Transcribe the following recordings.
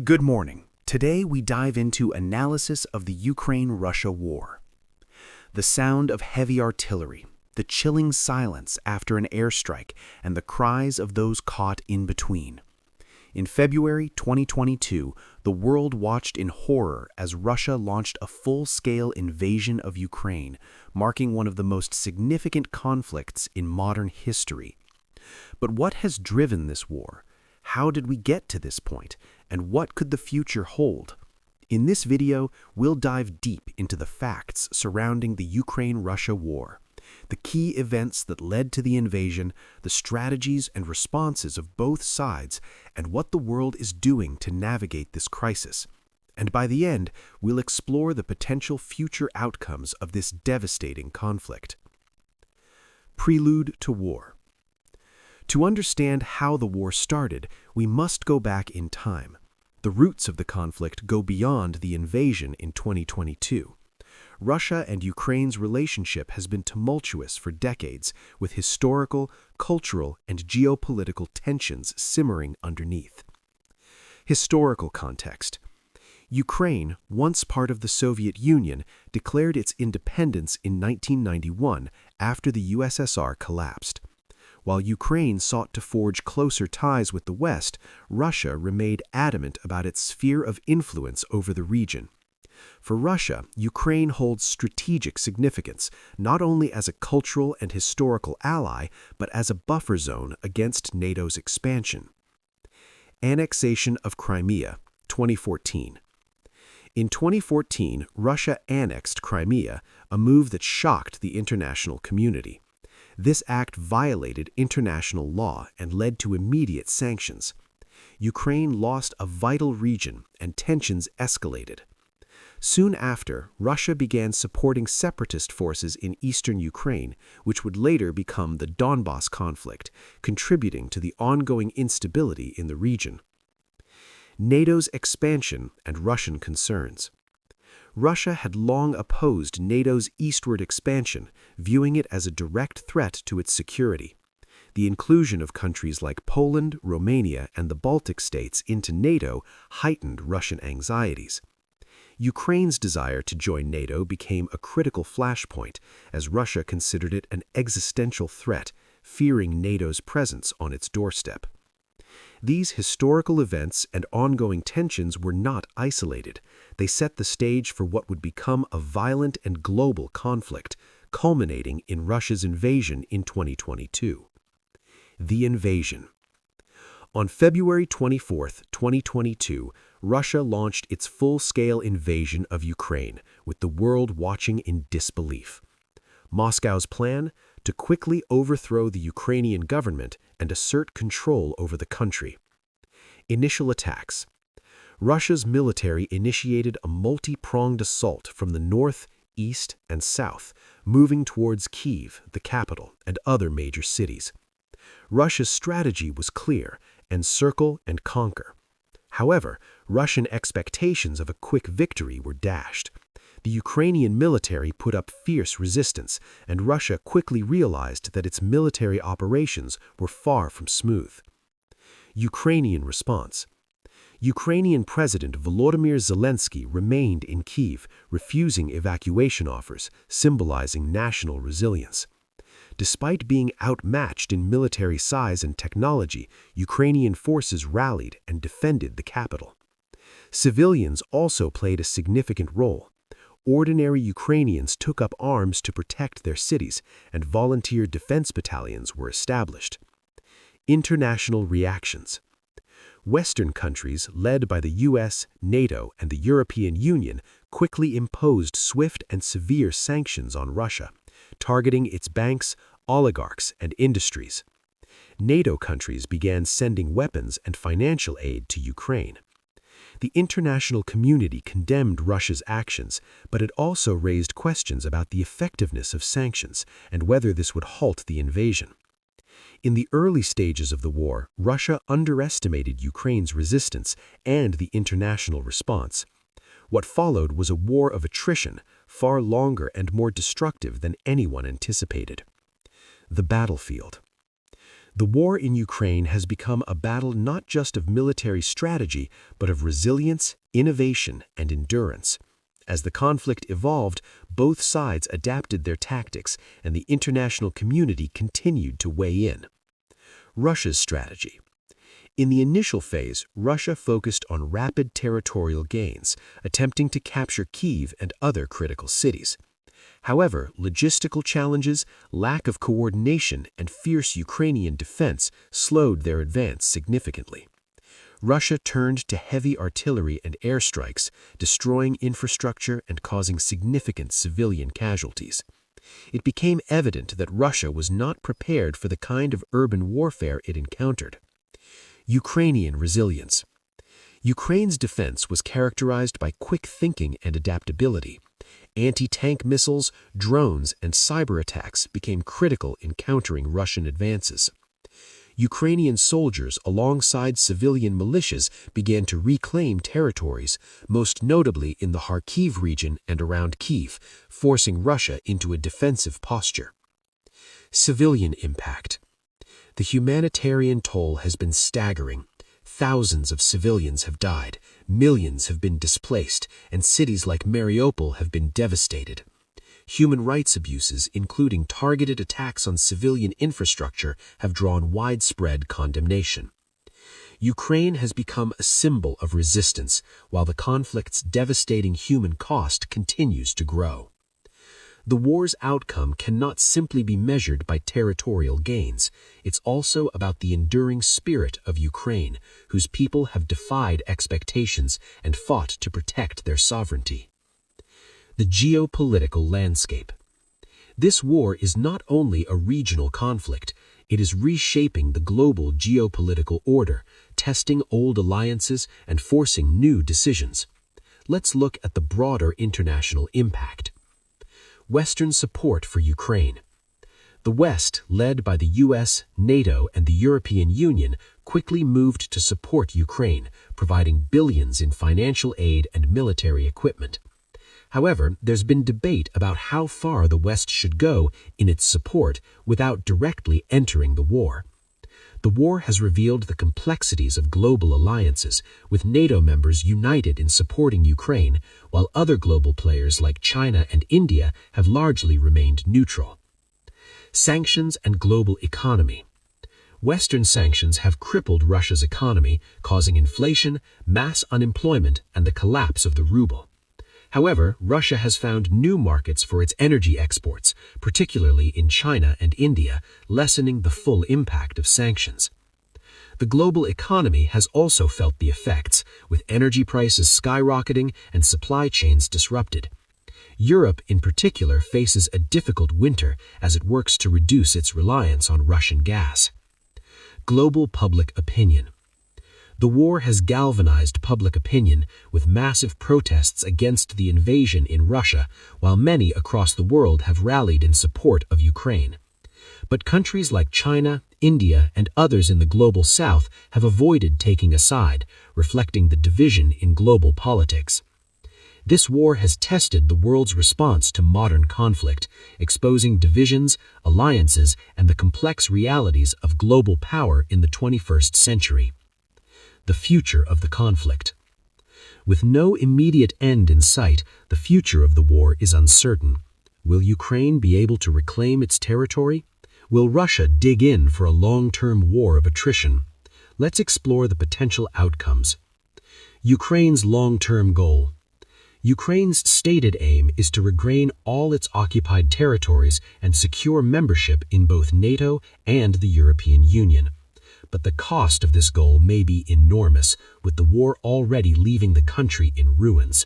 Good morning. Today we dive into analysis of the Ukraine-Russia war. The sound of heavy artillery, the chilling silence after an airstrike, and the cries of those caught in between. In February 2022, the world watched in horror as Russia launched a full-scale invasion of Ukraine, marking one of the most significant conflicts in modern history. But what has driven this war? How did we get to this point? And what could the future hold? In this video, we'll dive deep into the facts surrounding the Ukraine-Russia war, the key events that led to the invasion, the strategies and responses of both sides, and what the world is doing to navigate this crisis. And by the end, we'll explore the potential future outcomes of this devastating conflict. Prelude to war. To understand how the war started, we must go back in time. The roots of the conflict go beyond the invasion in 2022. Russia and Ukraine's relationship has been tumultuous for decades, with historical, cultural, and geopolitical tensions simmering underneath. Historical context. Ukraine, once part of the Soviet Union, declared its independence in 1991 after the USSR collapsed. While Ukraine sought to forge closer ties with the West, Russia remained adamant about its sphere of influence over the region. For Russia, Ukraine holds strategic significance, not only as a cultural and historical ally, but as a buffer zone against NATO's expansion. Annexation of Crimea, 2014. In 2014, Russia annexed Crimea, a move that shocked the international community. This act violated international law and led to immediate sanctions. Ukraine lost a vital region and tensions escalated. Soon after, Russia began supporting separatist forces in eastern Ukraine, which would later become the Donbas conflict, contributing to the ongoing instability in the region. NATO's expansion and Russian concerns. Russia had long opposed NATO's eastward expansion, viewing it as a direct threat to its security. The inclusion of countries like Poland, Romania, and the Baltic states into NATO heightened Russian anxieties. Ukraine's desire to join NATO became a critical flashpoint, as Russia considered it an existential threat, fearing NATO's presence on its doorstep. These historical events and ongoing tensions were not isolated. They set the stage for what would become a violent and global conflict, culminating in Russia's invasion in 2022. The invasion. On February 24, 2022, Russia launched its full-scale invasion of Ukraine, with the world watching in disbelief. Moscow's plan? To quickly overthrow the Ukrainian government and assert control over the country. Initial attacks. Russia's military initiated a multi-pronged assault from the north, east, and south, moving towards Kyiv, the capital, and other major cities. Russia's strategy was clear: encircle and conquer. However, Russian expectations of a quick victory were dashed. The Ukrainian military put up fierce resistance, and Russia quickly realized that its military operations were far from smooth. Ukrainian response. Ukrainian President Volodymyr Zelenskyy remained in Kyiv, refusing evacuation offers, symbolizing national resilience. Despite being outmatched in military size and technology, Ukrainian forces rallied and defended the capital. Civilians also played a significant role. Ordinary Ukrainians took up arms to protect their cities, and volunteer defense battalions were established. International reactions. Western countries, led by the US, NATO, and the European Union, quickly imposed swift and severe sanctions on Russia, targeting its banks, oligarchs, and industries. NATO countries began sending weapons and financial aid to Ukraine. The international community condemned Russia's actions, but it also raised questions about the effectiveness of sanctions and whether this would halt the invasion. In the early stages of the war, Russia underestimated Ukraine's resistance and the international response. What followed was a war of attrition, far longer and more destructive than anyone anticipated. The battlefield. The war in Ukraine has become a battle not just of military strategy, but of resilience, innovation, and endurance. As the conflict evolved, both sides adapted their tactics, and the international community continued to weigh in. Russia's strategy. In the initial phase, Russia focused on rapid territorial gains, attempting to capture Kyiv and other critical cities. However, logistical challenges, lack of coordination, and fierce Ukrainian defense slowed their advance significantly. Russia turned to heavy artillery and airstrikes, destroying infrastructure and causing significant civilian casualties. It became evident that Russia was not prepared for the kind of urban warfare it encountered. Ukrainian resilience. Ukraine's defense was characterized by quick thinking and adaptability. Anti-tank missiles, drones, and cyber attacks became critical in countering Russian advances. Ukrainian soldiers alongside civilian militias began to reclaim territories, most notably in the Kharkiv region and around Kyiv, forcing Russia into a defensive posture. Civilian impact. The humanitarian toll has been staggering. Thousands of civilians have died, millions have been displaced, and cities like Mariupol have been devastated. Human rights abuses, including targeted attacks on civilian infrastructure, have drawn widespread condemnation. Ukraine has become a symbol of resistance, while the conflict's devastating human cost continues to grow. The war's outcome cannot simply be measured by territorial gains. It's also about the enduring spirit of Ukraine, whose people have defied expectations and fought to protect their sovereignty. The geopolitical landscape. This war is not only a regional conflict, it is reshaping the global geopolitical order, testing old alliances and forcing new decisions. Let's look at the broader international impact. Western support for Ukraine. The West, led by the US, NATO, and the European Union, quickly moved to support Ukraine, providing billions in financial aid and military equipment. However, there's been debate about how far the West should go in its support without directly entering the war. The war has revealed the complexities of global alliances, with NATO members united in supporting Ukraine, while other global players like China and India have largely remained neutral. Sanctions and global economy. Western sanctions have crippled Russia's economy, causing inflation, mass unemployment, and the collapse of the ruble. However, Russia has found new markets for its energy exports, particularly in China and India, lessening the full impact of sanctions. The global economy has also felt the effects, with energy prices skyrocketing and supply chains disrupted. Europe, in particular, faces a difficult winter as it works to reduce its reliance on Russian gas. Global public opinion. The war has galvanized public opinion, with massive protests against the invasion in Russia, while many across the world have rallied in support of Ukraine. But countries like China, India, and others in the global south have avoided taking a side, reflecting the division in global politics. This war has tested the world's response to modern conflict, exposing divisions, alliances, and the complex realities of global power in the 21st century. The future of the conflict. With no immediate end in sight, the future of the war is uncertain. Will Ukraine be able to reclaim its territory? Will Russia dig in for a long-term war of attrition? Let's explore the potential outcomes. Ukraine's long-term goal. Ukraine's stated aim is to regain all its occupied territories and secure membership in both NATO and the European Union. But the cost of this goal may be enormous, with the war already leaving the country in ruins.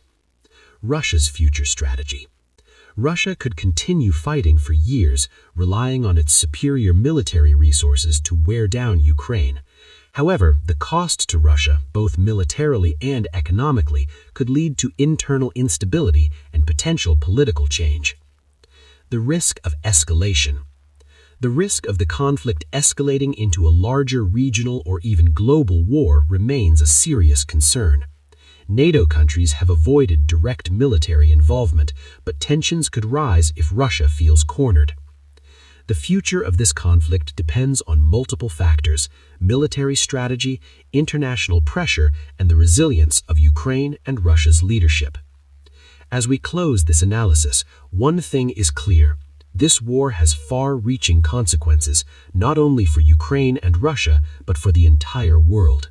Russia's future strategy. Russia could continue fighting for years, relying on its superior military resources to wear down Ukraine. However, the cost to Russia, both militarily and economically, could lead to internal instability and potential political change. The risk of escalation. The risk of the conflict escalating into a larger regional or even global war remains a serious concern. NATO countries have avoided direct military involvement, but tensions could rise if Russia feels cornered. The future of this conflict depends on multiple factors: military strategy, international pressure, and the resilience of Ukraine and Russia's leadership. As we close this analysis, one thing is clear. This war has far-reaching consequences, not only for Ukraine and Russia, but for the entire world.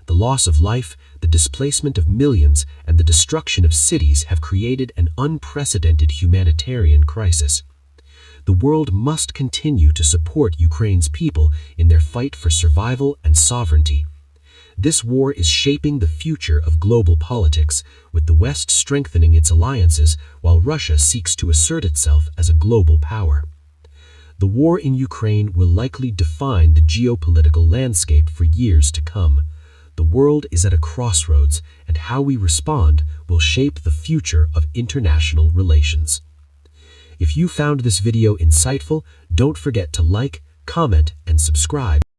The loss of life, the displacement of millions, and the destruction of cities have created an unprecedented humanitarian crisis. The world must continue to support Ukraine's people in their fight for survival and sovereignty. This war is shaping the future of global politics, with the West strengthening its alliances while Russia seeks to assert itself as a global power. The war in Ukraine will likely define the geopolitical landscape for years to come. The world is at a crossroads, and how we respond will shape the future of international relations. If you found this video insightful, don't forget to like, comment, and subscribe.